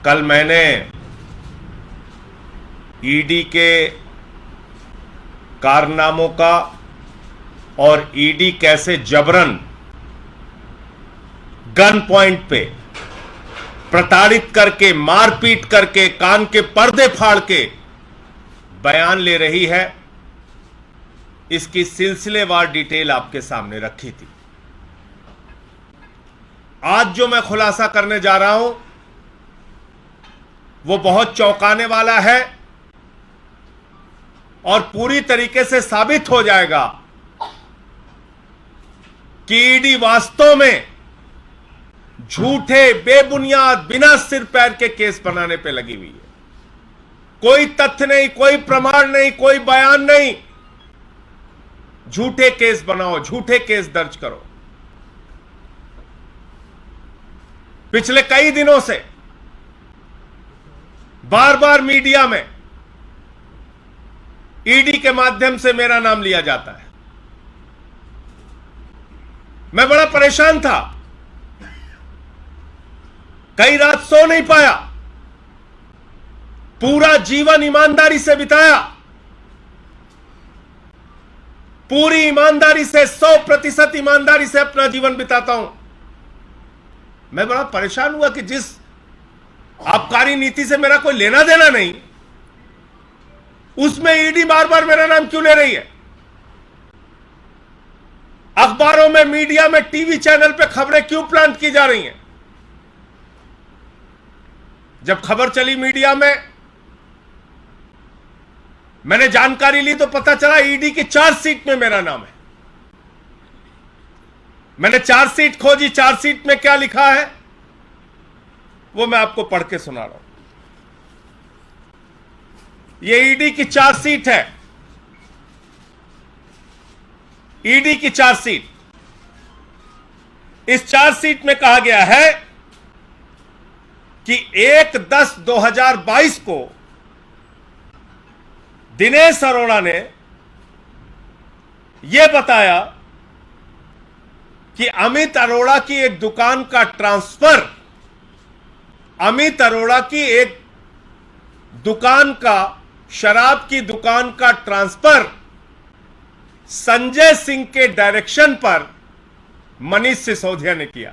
कल मैंने ईडी के कारनामों का और ईडी कैसे जबरन गन पॉइंट पे प्रताड़ित करके, मारपीट करके, कान के पर्दे फाड़ के बयान ले रही है, इसकी सिलसिलेवार डिटेल आपके सामने रखी थी। आज जो मैं खुलासा करने जा रहा हूं वो बहुत चौंकाने वाला है और पूरी तरीके से साबित हो जाएगा कि ईडी वास्तव में झूठे, बेबुनियाद, बिना सिर पैर के केस बनाने पे लगी हुई है। कोई तथ्य नहीं, कोई प्रमाण नहीं, कोई बयान नहीं, झूठे केस बनाओ, झूठे केस दर्ज करो। पिछले कई दिनों से बार बार मीडिया में ईडी के माध्यम से मेरा नाम लिया जाता है। मैं बड़ा परेशान था, कई रात सो नहीं पाया, पूरा जीवन ईमानदारी से बिताया, पूरी ईमानदारी से, 100% ईमानदारी से अपना जीवन बिताता हूं। मैं बड़ा परेशान हुआ कि जिस आबकारी नीति से मेरा कोई लेना देना नहीं, उसमें ईडी बार बार मेरा नाम क्यों ले रही है। अखबारों में, मीडिया में, टीवी चैनल पे खबरें क्यों प्लांट की जा रही हैं। जब खबर चली मीडिया में, मैंने जानकारी ली तो पता चला ईडी की चार्जशीट में मेरा नाम है। मैंने चार्जशीट खोजी, चार्जशीट में क्या लिखा है वो मैं आपको पढ़ के सुना रहा हूं। ये ईडी की चार्जशीट है, ईडी की चार्जशीट। इस चार्जशीट में कहा गया है कि 1/10/2022 को दिनेश अरोड़ा ने यह बताया कि अमित अरोड़ा की एक दुकान का ट्रांसफर, अमित अरोड़ा की एक दुकान का, शराब की दुकान का ट्रांसफर संजय सिंह के डायरेक्शन पर मनीष सिसोदिया ने किया।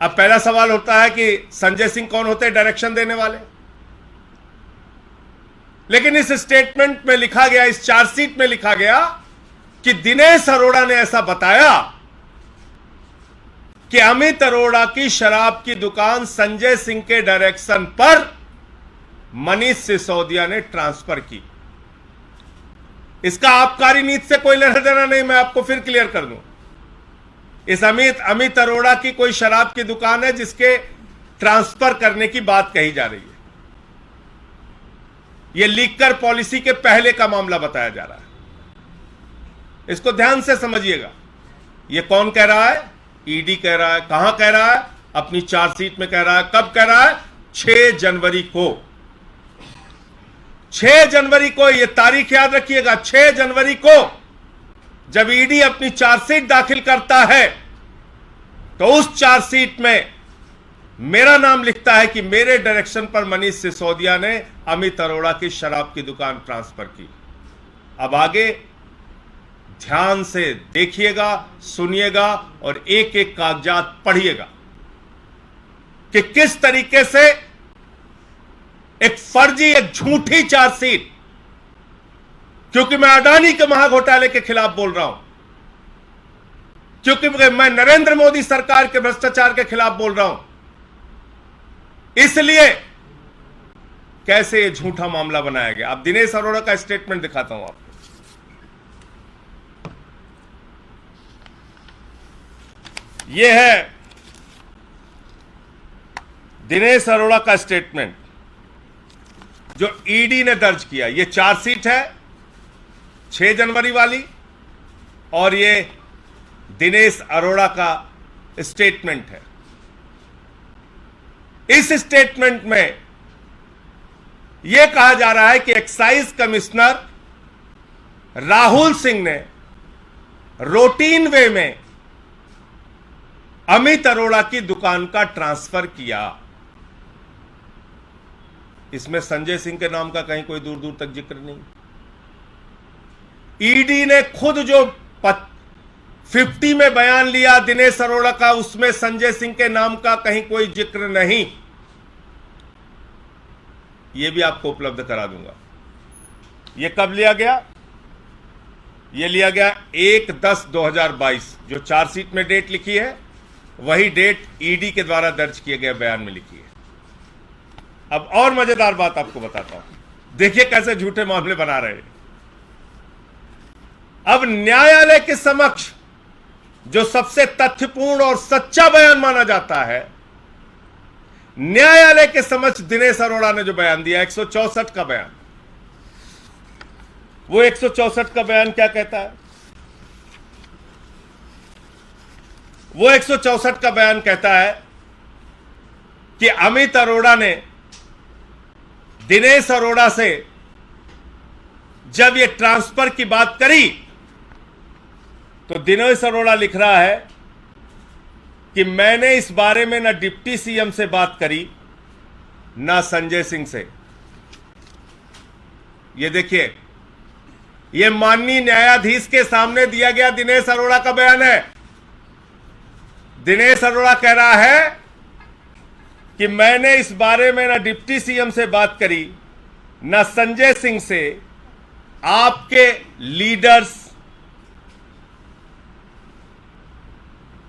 अब पहला सवाल होता है कि संजय सिंह कौन होते हैं डायरेक्शन देने वाले। लेकिन इस स्टेटमेंट में लिखा गया, इस चार्जशीट में लिखा गया कि दिनेश अरोड़ा ने ऐसा बताया कि अमित अरोड़ा की शराब की दुकान संजय सिंह के डायरेक्शन पर मनीष सिसोदिया ने ट्रांसफर की। इसका आबकारी नीति से कोई लेना देना नहीं, मैं आपको फिर क्लियर कर दूं। इस अमित अरोड़ा की कोई शराब की दुकान है जिसके ट्रांसफर करने की बात कही जा रही है। यह लीकर पॉलिसी के पहले का मामला बताया जा रहा है। इसको ध्यान से समझिएगा। यह कौन कह रहा है? ईडी कह रहा है। कहां कह रहा है? अपनी चार्जशीट में कह रहा है। कब कह रहा है? 6 जनवरी को। 6 जनवरी को, यह तारीख याद रखिएगा, 6 जनवरी को जब ईडी अपनी चार्जशीट दाखिल करता है तो उस चार्जशीट में मेरा नाम लिखता है कि मेरे डायरेक्शन पर मनीष सिसोदिया ने अमित अरोड़ा की शराब की दुकान ट्रांसफर की। अब आगे ध्यान से देखिएगा, सुनिएगा और एक एक कागजात पढ़िएगा कि किस तरीके से एक फर्जी, एक झूठी चार्जशीट, क्योंकि मैं अडानी के महाघोटाले के खिलाफ बोल रहा हूं, क्योंकि मैं नरेंद्र मोदी सरकार के भ्रष्टाचार के खिलाफ बोल रहा हूं, इसलिए कैसे यह झूठा मामला बनाया गया। अब दिनेश अरोड़ा का स्टेटमेंट दिखाता हूं आपको। यह है दिनेश अरोड़ा का स्टेटमेंट जो ईडी ने दर्ज किया। यह चार्जशीट है 6 जनवरी वाली और यह दिनेश अरोड़ा का स्टेटमेंट है। इस स्टेटमेंट में यह कहा जा रहा है कि एक्साइज कमिश्नर राहुल सिंह ने रूटीन वे में अमित अरोड़ा की दुकान का ट्रांसफर किया। इसमें संजय सिंह के नाम का कहीं कोई दूर दूर तक जिक्र नहीं। ईडी ने खुद जो 50 में बयान लिया दिनेश अरोड़ा का, उसमें संजय सिंह के नाम का कहीं कोई जिक्र नहीं। यह भी आपको उपलब्ध करा दूंगा। यह कब लिया गया? यह लिया गया 1/10/2022। जो चार्जशीट में डेट लिखी है वही डेट ईडी के द्वारा दर्ज किए गए बयान में लिखी है। अब और मजेदार बात आपको बताता हूं, देखिए कैसे झूठे मामले बना रहे हैं। अब न्यायालय के समक्ष जो सबसे तथ्यपूर्ण और सच्चा बयान माना जाता है, न्यायालय के समक्ष दिनेश अरोड़ा ने जो बयान दिया 164 का बयान, वो 164 का बयान क्या कहता है? वो 164 का बयान कहता है कि अमित अरोड़ा ने दिनेश अरोड़ा से जब ये ट्रांसफर की बात करी तो दिनेश अरोड़ा लिख रहा है कि मैंने इस बारे में ना डिप्टी सीएम से बात करी ना संजय सिंह से। ये देखिए, ये माननीय न्यायाधीश के सामने दिया गया दिनेश अरोड़ा का बयान है। दिनेश अरोड़ा कह रहा है कि मैंने इस बारे में ना डिप्टी सीएम से बात करी ना संजय सिंह से। आपके लीडर्स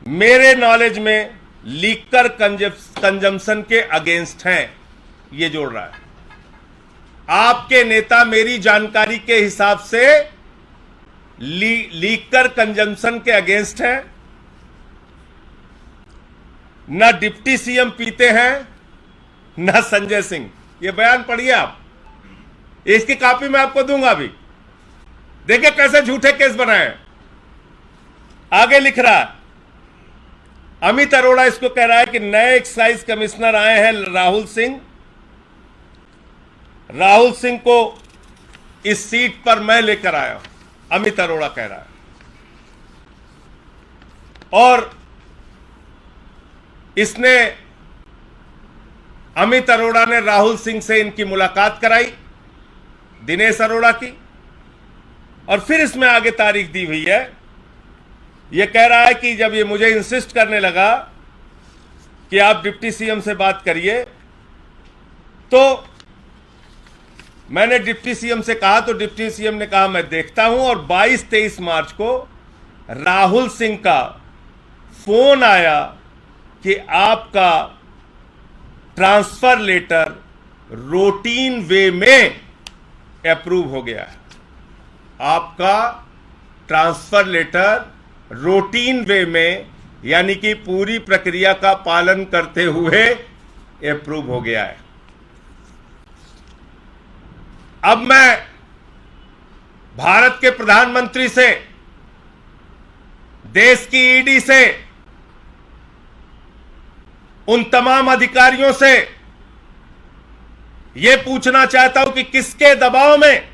मेरे नॉलेज में लीकर कंजम्पशन के अगेंस्ट हैं, ये जोड़ रहा है। आपके नेता मेरी जानकारी के हिसाब से लीकर कंजम्पशन के अगेंस्ट हैं। ना डिप्टी सीएम पीते हैं ना संजय सिंह। ये बयान पढ़िए आप, इसकी कॉपी मैं आपको दूंगा अभी। देखिए कैसे झूठे केस बनाए। आगे लिख रहा है, अमित अरोड़ा इसको कह रहा है कि नए एक्साइज कमिश्नर आए हैं राहुल सिंह। राहुल सिंह को इस सीट पर मैं लेकर आया हूं, अमित अरोड़ा कह रहा है। और इसने अमित अरोड़ा ने राहुल सिंह से इनकी मुलाकात कराई, दिनेश अरोड़ा की। और फिर इसमें आगे तारीख दी हुई है। यह कह रहा है कि जब ये मुझे इंसिस्ट करने लगा कि आप डिप्टी सीएम से बात करिए, तो मैंने डिप्टी सीएम से कहा, तो डिप्टी सीएम ने कहा मैं देखता हूं। और 22-23 मार्च को राहुल सिंह का फोन आया कि आपका ट्रांसफर लेटर रूटीन वे में अप्रूव हो गया है। आपका ट्रांसफर लेटर रूटीन वे में, यानी कि पूरी प्रक्रिया का पालन करते हुए अप्रूव हो गया है। अब मैं भारत के प्रधानमंत्री से, देश की ईडी से, उन तमाम अधिकारियों से यह पूछना चाहता हूं कि किसके दबाव में,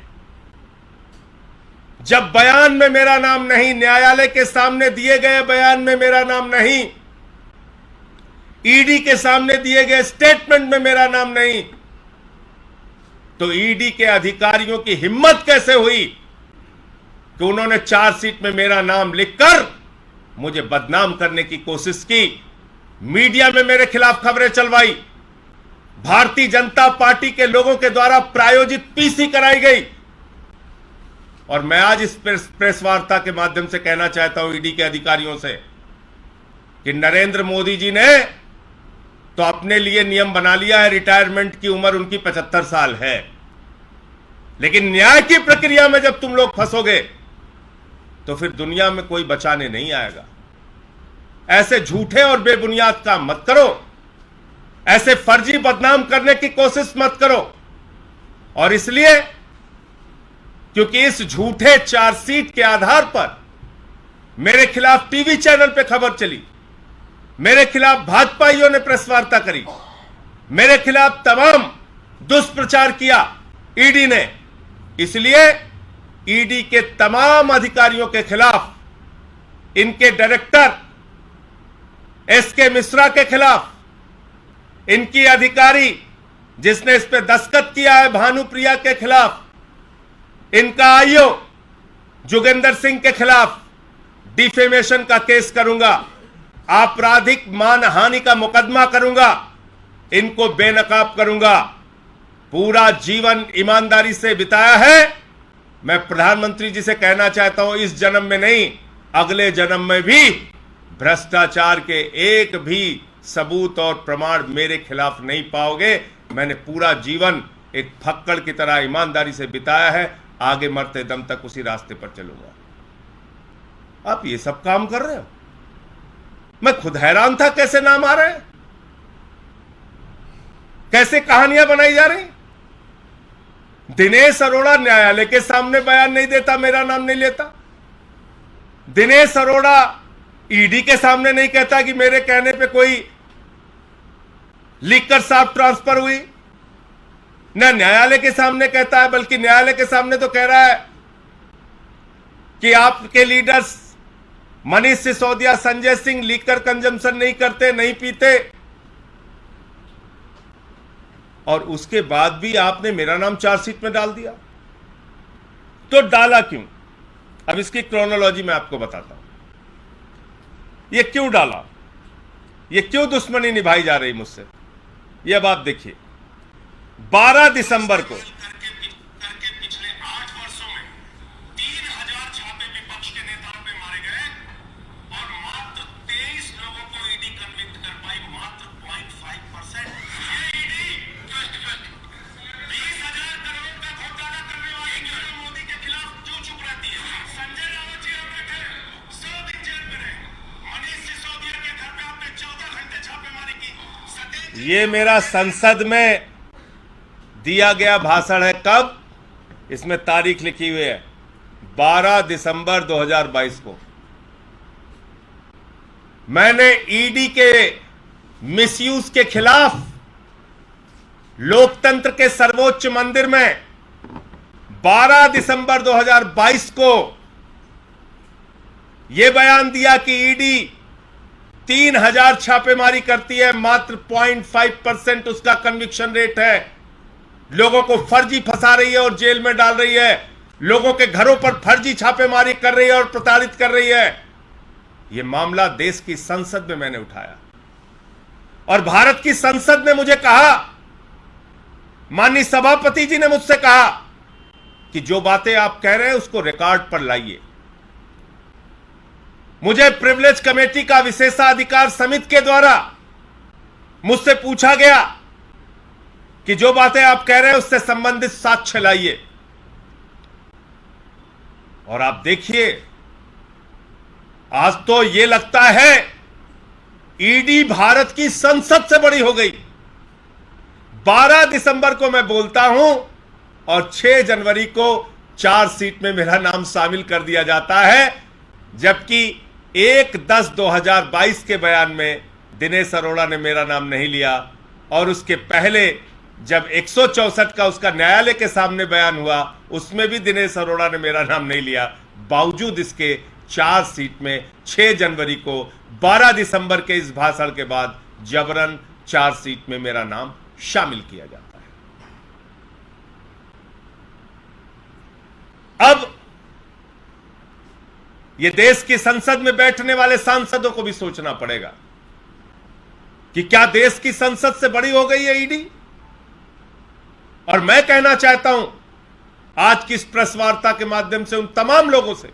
जब बयान में मेरा नाम नहीं, न्यायालय के सामने दिए गए बयान में मेरा नाम नहीं, ईडी के सामने दिए गए स्टेटमेंट में मेरा नाम नहीं, तो ईडी के अधिकारियों की हिम्मत कैसे हुई कि उन्होंने चार्जशीट में मेरा नाम लिखकर मुझे बदनाम करने की कोशिश की, मीडिया में मेरे खिलाफ खबरें चलवाई, भारतीय जनता पार्टी के लोगों के द्वारा प्रायोजित पीसी कराई गई। और मैं आज इस प्रेस वार्ता के माध्यम से कहना चाहता हूं ईडी के अधिकारियों से कि नरेंद्र मोदी जी ने तो अपने लिए नियम बना लिया है, रिटायरमेंट की उम्र उनकी 75 साल है, लेकिन न्याय की प्रक्रिया में जब तुम लोग फंसोगे तो फिर दुनिया में कोई बचाने नहीं आएगा। ऐसे झूठे और बेबुनियाद काम मत करो, ऐसे फर्जी बदनाम करने की कोशिश मत करो। और इसलिए क्योंकि इस झूठे चार्जशीट के आधार पर मेरे खिलाफ टीवी चैनल पे खबर चली, मेरे खिलाफ भाजपाइयों ने प्रेस वार्ता करी, मेरे खिलाफ तमाम दुष्प्रचार किया ईडी ने, इसलिए ईडी के तमाम अधिकारियों के खिलाफ, इनके डायरेक्टर एसके मिश्रा के खिलाफ, इनकी अधिकारी जिसने इस पे दस्तखत किया है भानुप्रिया के खिलाफ, इनका आईओ जोगेंद्र सिंह के खिलाफ डिफेमेशन का केस करूंगा, आपराधिक मानहानि का मुकदमा करूंगा, इनको बेनकाब करूंगा। पूरा जीवन ईमानदारी से बिताया है। मैं प्रधानमंत्री जी से कहना चाहता हूं, इस जन्म में नहीं, अगले जन्म में भी भ्रष्टाचार के एक भी सबूत और प्रमाण मेरे खिलाफ नहीं पाओगे। मैंने पूरा जीवन एक फक्कड़ की तरह ईमानदारी से बिताया है, आगे मरते दम तक उसी रास्ते पर चलूंगा। आप ये सब काम कर रहे हो, मैं खुद हैरान था कैसे नाम आ रहे हैं, कैसे कहानियां बनाई जा रही। दिनेश अरोड़ा न्यायालय के सामने बयान नहीं देता, मेरा नाम नहीं लेता। दिनेश अरोड़ा ईडी के सामने नहीं कहता कि मेरे कहने पे कोई लिखकर साफ ट्रांसफर हुई, न न्यायालय के सामने कहता है, बल्कि न्यायालय के सामने तो कह रहा है कि आपके leaders Manish Sisodia, Sanjay Singh liquor consumption नहीं करते, नहीं पीते, और उसके बाद भी आपने मेरा नाम चार्जशीट में डाल दिया। तो डाला क्यों? अब इसकी क्रोनोलॉजी मैं आपको बताता हूं, ये क्यों डाला, ये क्यों दुश्मनी निभाई जा रही मुझसे, ये अब आप देखिए। 12 दिसंबर को पिछले 8 वर्षों में 3000 छापे विपक्ष के नेताओं पे मारे गए और मात्र 23 लोगों को ईडी कन्विक्ट कर पाई, मात्र 0.5%। ये ईडी 20,000 करोड़ का घोटाला करने वाले नरेंद्र मोदी के खिलाफ क्यों चुप रहती है? संजय रावत जी हम बैठे 100 दिन जेल में रहे, मनीष सिसोदिया के घर पे आपने 14 घंटे छापेमारी की। ये मेरा संसद में दिया गया भाषण है। कब? इसमें तारीख लिखी हुई है 12 दिसंबर 2022 को। मैंने ईडी के मिसयूज के खिलाफ लोकतंत्र के सर्वोच्च मंदिर में 12 दिसंबर 2022 को यह बयान दिया कि ईडी 3000 छापेमारी करती है, मात्र 0.5% उसका कन्विक्शन रेट है। लोगों को फर्जी फंसा रही है और जेल में डाल रही है, लोगों के घरों पर फर्जी छापेमारी कर रही है और प्रताड़ित कर रही है। यह मामला देश की संसद में मैंने उठाया और भारत की संसद ने मुझे कहा, माननीय सभापति जी ने मुझसे कहा कि जो बातें आप कह रहे हैं उसको रिकॉर्ड पर लाइए। मुझे प्रिविलेज कमेटी का विशेषाधिकार समिति के द्वारा मुझसे पूछा गया कि जो बातें आप कह रहे हैं उससे संबंधित साक्ष्य लाइए। और आप देखिए, आज तो यह लगता है ईडी भारत की संसद से बड़ी हो गई। 12 दिसंबर को मैं बोलता हूं और 6 जनवरी को चार्जशीट में मेरा नाम शामिल कर दिया जाता है, जबकि 1/10/2022 के बयान में दिनेश अरोड़ा ने मेरा नाम नहीं लिया, और उसके पहले जब 164 का उसका न्यायालय के सामने बयान हुआ उसमें भी दिनेश अरोड़ा ने मेरा नाम नहीं लिया। बावजूद इसके चार्जशीट में 6 जनवरी को 12 दिसंबर के इस भाषण के बाद जबरन चार्जशीट में मेरा नाम शामिल किया जाता है। अब यह देश की संसद में बैठने वाले सांसदों को भी सोचना पड़ेगा कि क्या देश की संसद से बड़ी हो गई है ईडी। और मैं कहना चाहता हूं आज की इस प्रेस वार्ता के माध्यम से उन तमाम लोगों से,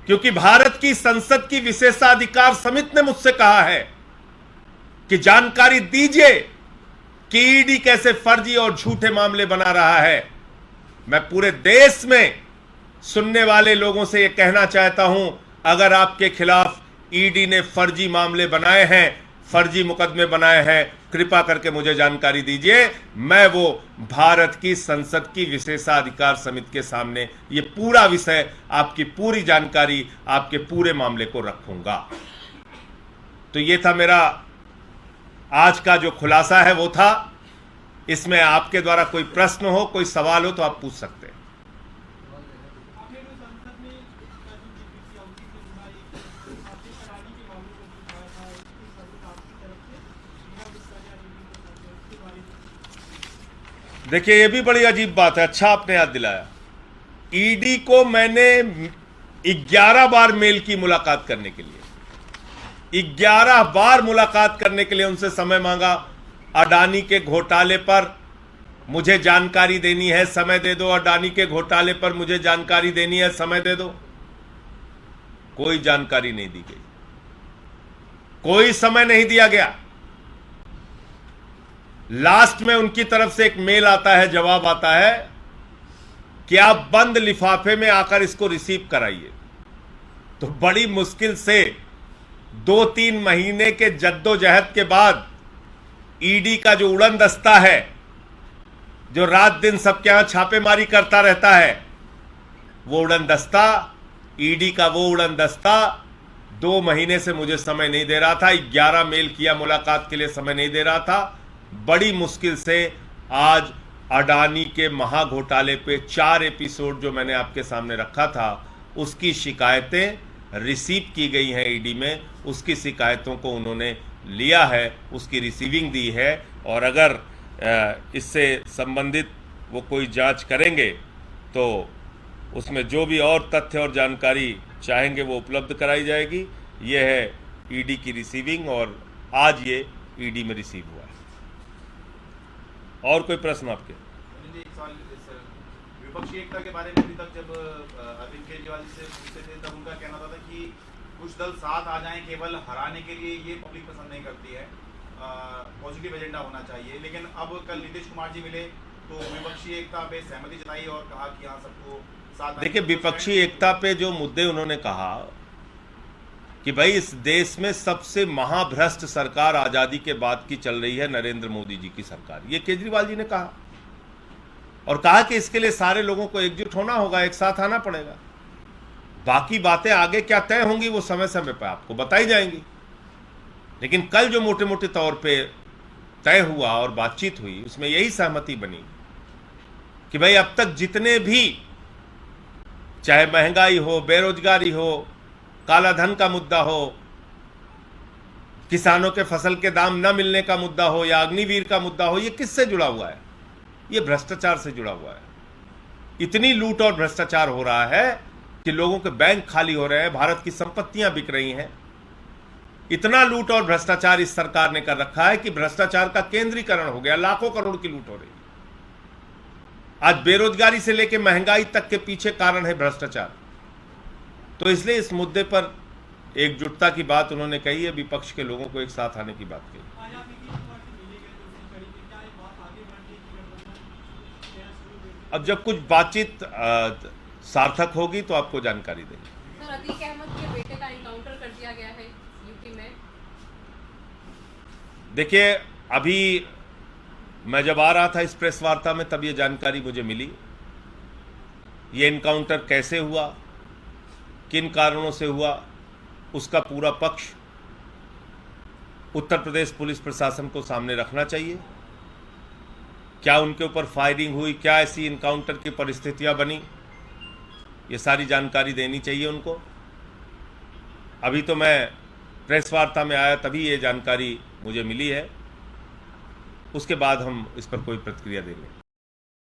क्योंकि भारत की संसद की विशेषाधिकार समिति ने मुझसे कहा है कि जानकारी दीजिए कि ईडी कैसे फर्जी और झूठे मामले बना रहा है। मैं पूरे देश में सुनने वाले लोगों से यह कहना चाहता हूं, अगर आपके खिलाफ ईडी ने फर्जी मामले बनाए हैं, फर्जी मुकदमे बनाए हैं, कृपा करके मुझे जानकारी दीजिए। मैं वो भारत की संसद की विशेषाधिकार समिति के सामने ये पूरा विषय, आपकी पूरी जानकारी, आपके पूरे मामले को रखूंगा। तो ये था मेरा आज का जो खुलासा है, वो था। इसमें आपके द्वारा कोई प्रश्न हो, कोई सवाल हो तो आप पूछ सकते हैं। देखिए, ये भी बड़ी अजीब बात है, अच्छा आपने याद दिलाया। ईडी को मैंने 11 बार मेल की मुलाकात करने के लिए, 11 बार मुलाकात करने के लिए उनसे समय मांगा। अडानी के घोटाले पर मुझे जानकारी देनी है, समय दे दो। अडानी के घोटाले पर मुझे जानकारी देनी है, समय दे दो। कोई जानकारी नहीं दी गई, कोई समय नहीं दिया गया। लास्ट में उनकी तरफ से एक मेल आता है, जवाब आता है कि आप बंद लिफाफे में आकर इसको रिसीव कराइए। तो बड़ी मुश्किल से 2-3 महीने के जद्दोजहद के बाद ईडी का जो उड़न दस्ता है, जो रात दिन सबके यहां छापेमारी करता रहता है, वो उड़न दस्ता, ईडी का वो उड़न दस्ता 2 महीने से मुझे समय नहीं दे रहा था। 11 मेल किया, मुलाकात के लिए समय नहीं दे रहा था। बड़ी मुश्किल से आज अडानी के महाघोटाले पे 4 एपिसोड जो मैंने आपके सामने रखा था, उसकी शिकायतें रिसीव की गई हैं ईडी में। उसकी शिकायतों को उन्होंने लिया है, उसकी रिसीविंग दी है, और अगर इससे संबंधित वो कोई जांच करेंगे तो उसमें जो भी और तथ्य और जानकारी चाहेंगे वो उपलब्ध कराई जाएगी। ये है ईडी की रिसीविंग, और आज ये ईडी में रिसीव हुआ है। और कोई प्रश्न आपके? जी, एक सवाल विपक्षी एकता के बारे में अभी तक जब अरविंद केजरीवाल जी से पूछते थे तब उनका कहना था कि कुछ दल साथ आ जाएं केवल हराने के लिए, ये पब्लिक पसंद नहीं करती है, पॉजिटिव एजेंडा होना चाहिए। लेकिन अब कल नीतीश कुमार जी मिले तो विपक्षी एकता पे सहमति जताई और कहा कि हाँ सबको साथ। देखिए, विपक्षी एकता पे जो मुद्दे उन्होंने कहा कि भाई इस देश में सबसे महाभ्रष्ट सरकार आजादी के बाद की चल रही है नरेंद्र मोदी जी की सरकार, ये केजरीवाल जी ने कहा, और कहा कि इसके लिए सारे लोगों को एकजुट होना होगा, एक साथ आना पड़ेगा। बाकी बातें आगे क्या तय होंगी वो समय समय पर आपको बताई जाएंगी। लेकिन कल जो मोटे मोटे तौर पे तय हुआ और बातचीत हुई, उसमें यही सहमति बनी कि भाई अब तक जितने भी, चाहे महंगाई हो, बेरोजगारी हो, काला धन का मुद्दा हो, किसानों के फसल के दाम न मिलने का मुद्दा हो, या अग्निवीर का मुद्दा हो, ये किससे जुड़ा हुआ है? ये भ्रष्टाचार से जुड़ा हुआ है। इतनी लूट और भ्रष्टाचार हो रहा है कि लोगों के बैंक खाली हो रहे हैं, भारत की संपत्तियां बिक रही हैं। इतना लूट और भ्रष्टाचार इस सरकार ने कर रखा है कि भ्रष्टाचार का केंद्रीकरण हो गया, लाखों करोड़ की लूट हो रही है। आज बेरोजगारी से लेकर महंगाई तक के पीछे कारण है भ्रष्टाचार। तो इसलिए इस मुद्दे पर एकजुटता की बात उन्होंने कही है, विपक्ष के लोगों को एक साथ आने की बात कही। अब जब कुछ बातचीत सार्थक होगी तो आपको जानकारी देंगे। सर, अतीक अहमद के बेटे का एनकाउंटर कर दिया गया है यूपी में। देखिए, अभी मैं जब आ रहा था इस प्रेस वार्ता में तब ये जानकारी मुझे मिली। ये एनकाउंटर कैसे हुआ, किन कारणों से हुआ, उसका पूरा पक्ष उत्तर प्रदेश पुलिस प्रशासन को सामने रखना चाहिए। क्या उनके ऊपर फायरिंग हुई, क्या ऐसी इनकाउंटर की परिस्थितियां बनी, ये सारी जानकारी देनी चाहिए उनको। अभी तो मैं प्रेस वार्ता में आया तभी ये जानकारी मुझे मिली है, उसके बाद हम इस पर कोई प्रतिक्रिया देंगे।